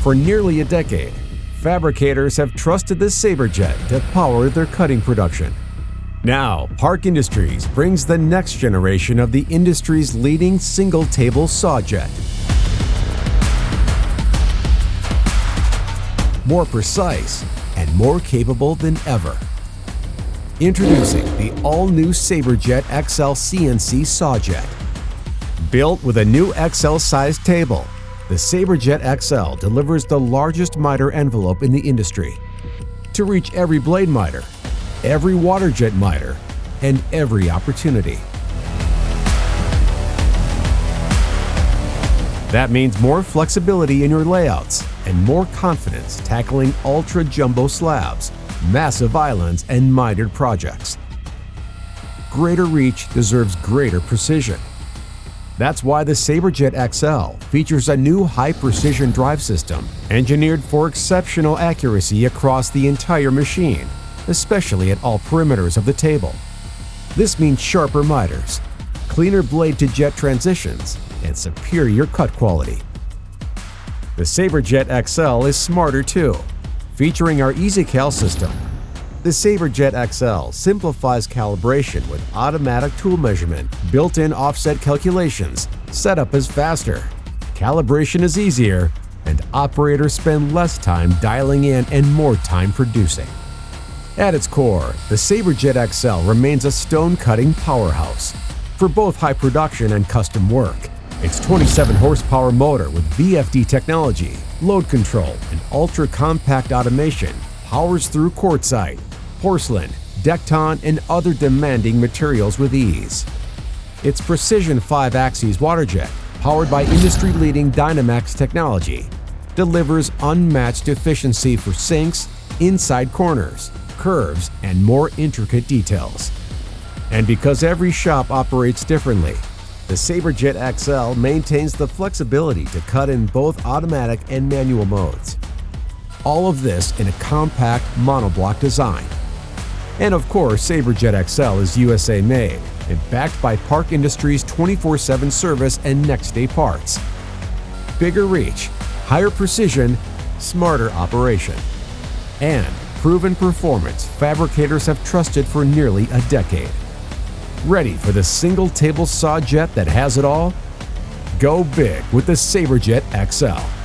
For nearly a decade, fabricators have trusted the SABERjet to power their cutting production. Now, Park Industries brings the next generation of the industry's leading single-table sawjet. More precise and more capable than ever. Introducing the all-new SABERjet XL CNC Sawjet. Built with a new XL-sized table, the SABERjet XL delivers the largest miter envelope in the industry to reach every blade miter, every waterjet miter, and every opportunity. That means more flexibility in your layouts and more confidence tackling ultra-jumbo slabs, massive islands, and mitered projects. Greater reach deserves greater precision. That's why the SABERjet XL features a new high-precision drive system engineered for exceptional accuracy across the entire machine, especially at all perimeters of the table. This means sharper miters, cleaner blade-to-jet transitions, and superior cut quality. The SABERjet XL is smarter too, featuring our EasyCal system. The SABERjet XL simplifies calibration with automatic tool measurement, built-in offset calculations. Setup is faster, calibration is easier, and operators spend less time dialing in and more time producing. At its core, the SABERjet XL remains a stone-cutting powerhouse for both high production and custom work. Its 27-horsepower motor with VFD technology, load control, and ultra-compact automation powers through quartzite, porcelain, Decton, and other demanding materials with ease. Its precision 5-axis waterjet, powered by industry-leading DynaMax technology, delivers unmatched efficiency for sinks, inside corners, curves, and more intricate details. And because every shop operates differently, the SABERjet XL maintains the flexibility to cut in both automatic and manual modes. All of this in a compact monoblock design. And of course, SABERjet XL is USA made and backed by Park Industries' 24/7 service and next-day parts. Bigger reach, higher precision, smarter operation, and proven performance fabricators have trusted for nearly a decade. Ready for the single-table sawjet that has it all? Go big with the SABERjet XL.